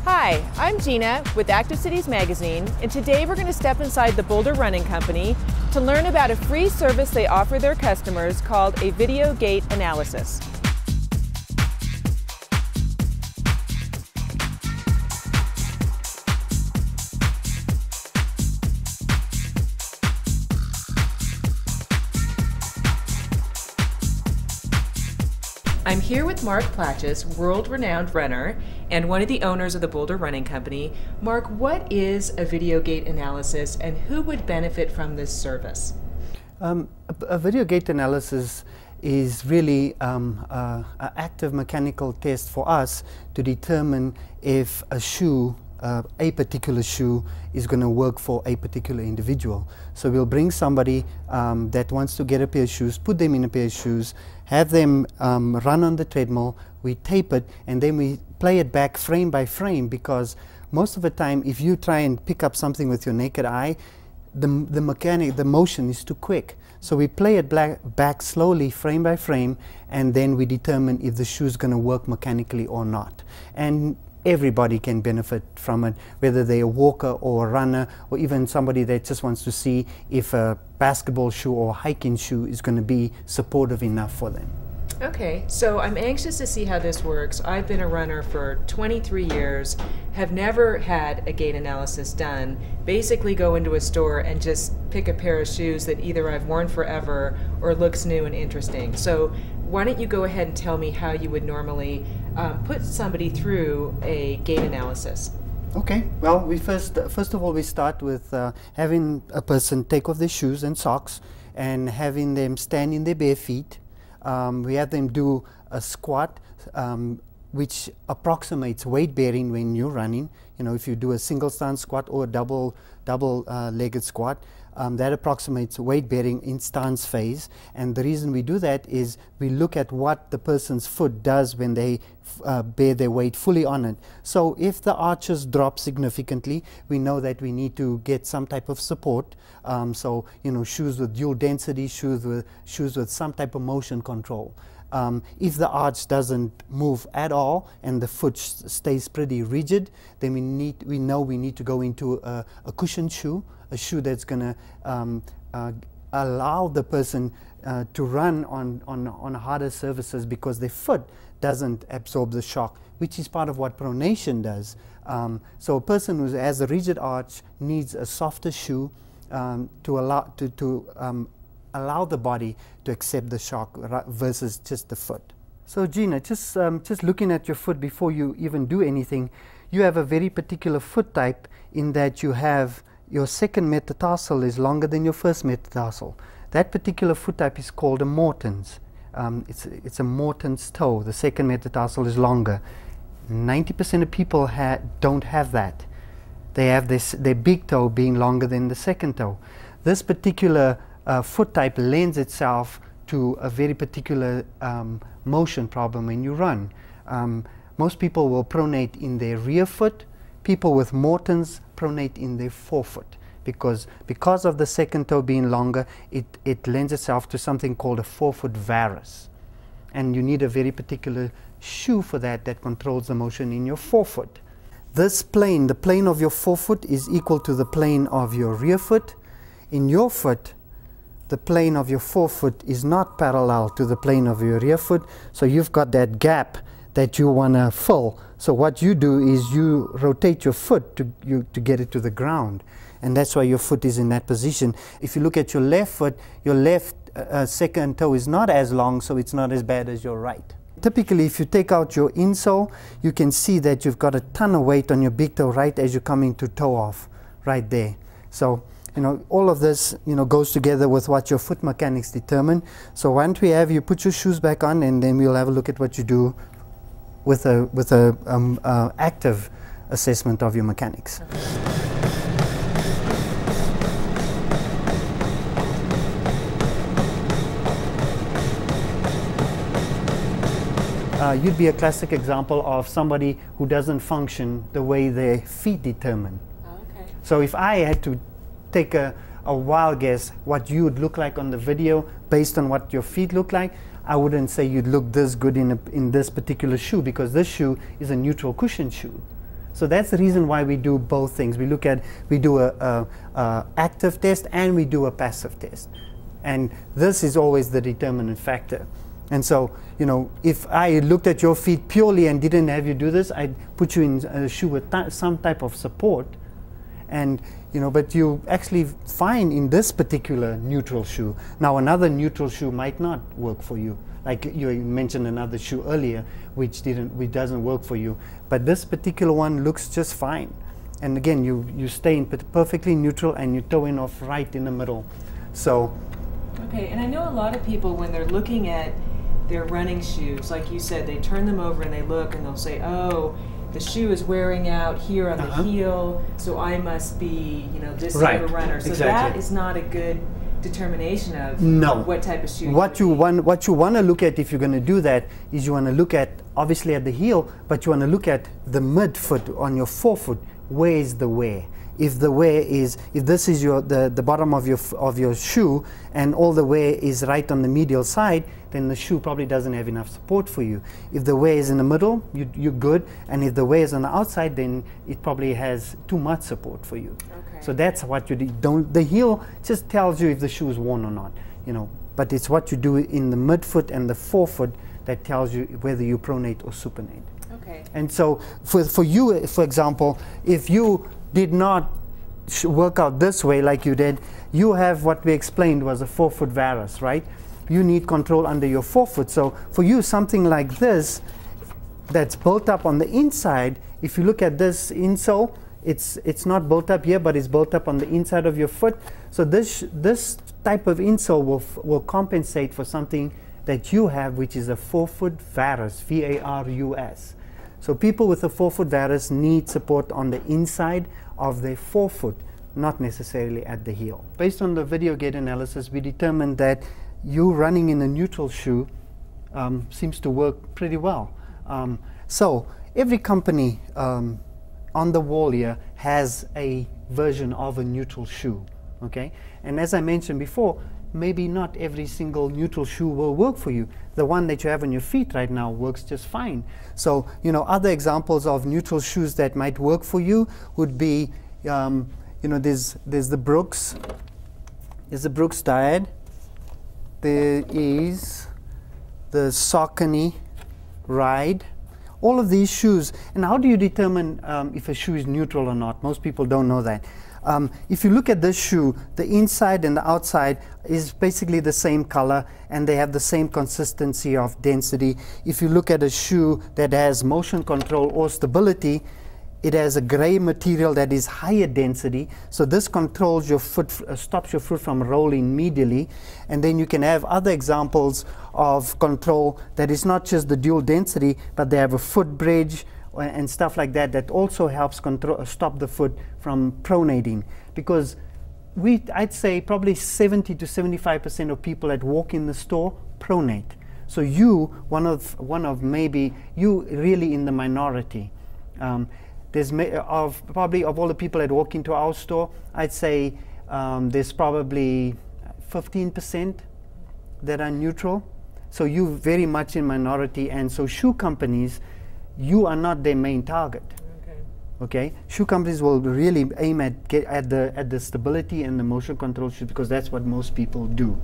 Hi, I'm Gina with Active Cities Magazine, and today we're going to step inside the Boulder Running Company to learn about a free service they offer their customers called a video gait analysis. I'm here with Mark Platches, world-renowned runner and one of the owners of the Boulder Running Company. Mark, what is a video gait analysis and who would benefit from this service? A video gait analysis is really an active mechanical test for us to determine if a shoe, a particular shoe, is going to work for a particular individual. So we'll bring somebody that wants to get a pair of shoes, put them in a pair of shoes, have them run on the treadmill, we tape it, and then we play it back frame by frame, because most of the time if you try and pick up something with your naked eye, the motion is too quick. So we play it back slowly, frame by frame, and then we determine if the shoe is going to work mechanically or not. And everybody can benefit from it, whether they're a walker or a runner, or even somebody that just wants to see if a basketball shoe or hiking shoe is going to be supportive enough for them. Okay, so I'm anxious to see how this works. I've been a runner for 23 years, have never had a gait analysis done. Basically go into a store and just pick a pair of shoes that either I've worn forever or looks new and interesting. So why don't you go ahead and tell me how you would normally put somebody through a gait analysis? Okay, well, we first of all we start with having a person take off their shoes and socks and having them stand in their bare feet. We have them do a squat, which approximates weight bearing when you're running. You know, if you do a single stance squat or a double legged squat, that approximates weight bearing in stance phase. And the reason we do that is we look at what the person's foot does when they bear their weight fully on it. So if the arches drop significantly, we know that we need to get some type of support. So, you know, shoes with dual density, shoes with some type of motion control. If the arch doesn't move at all and the foot stays pretty rigid, then we know we need to go into a cushion shoe, a shoe that's going to allow the person to run on harder surfaces, because their foot doesn't absorb the shock, which is part of what pronation does. So a person who has a rigid arch needs a softer shoe to allow the body to accept the shock versus just the foot. So Gina, just looking at your foot before you even do anything, you have a very particular foot type in that you have your second metatarsal is longer than your first metatarsal. That particular foot type is called a Morton's. It's a Morton's toe. The second metatarsal is longer. 90% of people don't have that. They have their big toe being longer than the second toe. This particular foot type lends itself to a very particular motion problem when you run. Most people will pronate in their rear foot. People with Morton's pronate in their forefoot, because of the second toe being longer, it lends itself to something called a forefoot varus. And you need a very particular shoe for that controls the motion in your forefoot. This plane, the plane of your forefoot, is equal to the plane of your rear foot. In your foot, the plane of your forefoot is not parallel to the plane of your rear foot, so you've got that gap that you want to fill. So what you do is you rotate your foot to get it to the ground, and that's why your foot is in that position. If you look at your left foot, your left second toe is not as long, so it's not as bad as your right. Typically, if you take out your insole, you can see that you've got a ton of weight on your big toe right as you're coming to toe off, right there. So, you know, all of this, you know, goes together with what your foot mechanics determine. So once we have you put your shoes back on, and then we'll have a look at what you do with a active assessment of your mechanics. You'd be a classic example of somebody who doesn't function the way their feet determine. Oh, okay. So if I had to take a wild guess what you would look like on the video based on what your feet look like, I wouldn't say you'd look this good in this particular shoe, because this shoe is a neutral cushion shoe. So that's the reason why we do both things. We do a active test and we do a passive test. And this is always the determinant factor. And so, you know, if I looked at your feet purely and didn't have you do this, I'd put you in a shoe with some type of support. And, you know, but you actually find in this particular neutral shoe. Now, another neutral shoe might not work for you. Like you mentioned another shoe earlier, which doesn't work for you. But this particular one looks just fine. And again, you stay in perfectly neutral and you toe in off right in the middle. So. Okay, and I know a lot of people, when they're looking at their running shoes, like you said, they turn them over and they look and they'll say, oh, the shoe is wearing out here on the heel, so I must be, you know, this type of runner. So that is not a good determination of what type of shoe. What you want to look at if you're going to do that is you want to look at, obviously at the heel, but you want to look at the midfoot on your forefoot. Where is the wear? If the wear is, if this is the bottom of your shoe and all the wear is right on the medial side, then the shoe probably doesn't have enough support for you. If the wear is in the middle, you're good, and if the wear is on the outside, then it probably has too much support for you. Okay. So that's what you do. The heel just tells you if the shoe is worn or not, you know. But it's what you do in the midfoot and the forefoot that tells you whether you pronate or supinate. Okay. And so for you, for example, if you did not work out this way like you did, you have what we explained was a forefoot varus, right? You need control under your forefoot. So for you, something like this that's built up on the inside, if you look at this insole, it's not built up here, but it's built up on the inside of your foot. So this type of insole will compensate for something that you have, which is a forefoot varus, V-A-R-U-S. So people with a forefoot varus need support on the inside of their forefoot, not necessarily at the heel. Based on the video gait analysis, we determined that you running in a neutral shoe seems to work pretty well. So every company on the wall here has a version of a neutral shoe, okay? And as I mentioned before, maybe not every single neutral shoe will work for you. The one that you have on your feet right now works just fine. So, you know, other examples of neutral shoes that might work for you would be, you know, there's the Brooks. There's the Brooks Diet. There is the Saucony Ride. All of these shoes. And how do you determine if a shoe is neutral or not? Most people don't know that. If you look at this shoe, the inside and the outside is basically the same color and they have the same consistency of density. If you look at a shoe that has motion control or stability, it has a gray material that is higher density. So this controls your foot, stops your foot from rolling medially. And then you can have other examples of control that is not just the dual density, but they have a foot bridge and stuff like that, that also helps stop the foot from pronating. Because I'd say probably 70 to 75% of people that walk in the store pronate. So you, one of maybe, you really in the minority. There's probably of all the people that walk into our store, I'd say there's probably 15% that are neutral. So you very much in minority, and so shoe companies, you are not their main target. Okay, shoe companies will really aim at the stability and the motion control shoes, because that's what most people do.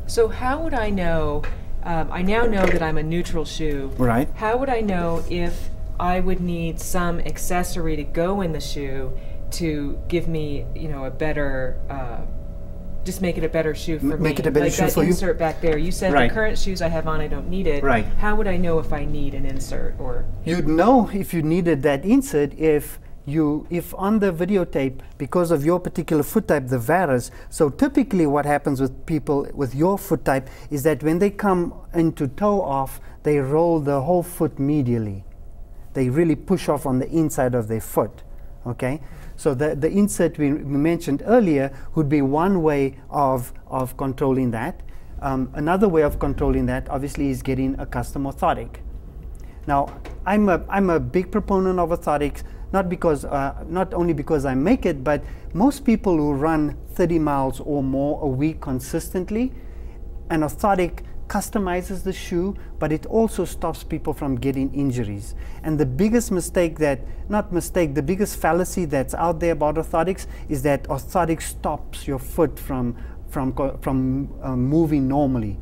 So how would I know? I now know that I'm a neutral shoe. Right. How would I know if I would need some accessory to go in the shoe to give me, you know, a better, just make it a better shoe for me? Make it a better shoe for you? Like that insert back there. You said the current shoes I have on, I don't need it. Right. How would I know if I need an insert? Or you'd know if you needed that insert if on the videotape, because of your particular foot type, the varus. So typically what happens with people with your foot type is that when they come into toe off, they roll the whole foot medially. They really push off on the inside of their foot, okay? So the insert we mentioned earlier would be one way of controlling that. Another way of controlling that, obviously, is getting a custom orthotic. Now, I'm a big proponent of orthotics, not only because I make it, but most people who run 30 miles or more a week consistently, an orthotic customizes the shoe, but it also stops people from getting injuries. And the biggest mistake the biggest fallacy that's out there about orthotics is that orthotics stops your foot from moving normally.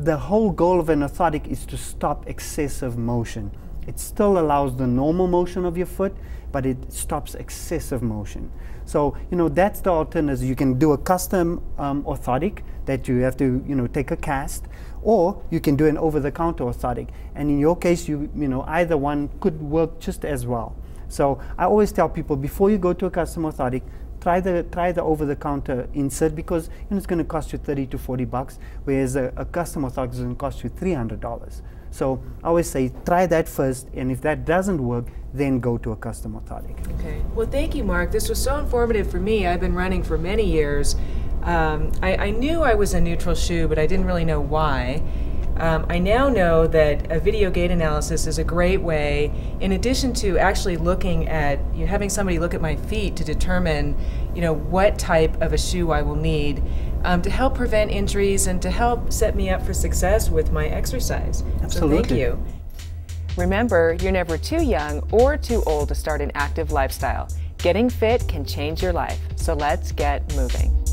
The whole goal of an orthotic is to stop excessive motion. It still allows the normal motion of your foot, but it stops excessive motion. So, that's the alternative. You can do a custom orthotic that you have to, take a cast, or you can do an over-the-counter orthotic. And in your case, either one could work just as well. So I always tell people, before you go to a custom orthotic, try the over-the-counter insert, because it's going to cost you $30 to $40, whereas a custom orthotic is going to cost you $300. So I always say, try that first, and if that doesn't work, then go to a custom orthotic. Okay. Well, thank you, Mark. This was so informative for me. I've been running for many years. I knew I was a neutral shoe, but I didn't really know why. I now know that a video gait analysis is a great way, in addition to actually looking at, having somebody look at my feet to determine, what type of a shoe I will need, to help prevent injuries and to help set me up for success with my exercise. Absolutely. So thank you. Remember, you're never too young or too old to start an active lifestyle. Getting fit can change your life, so let's get moving.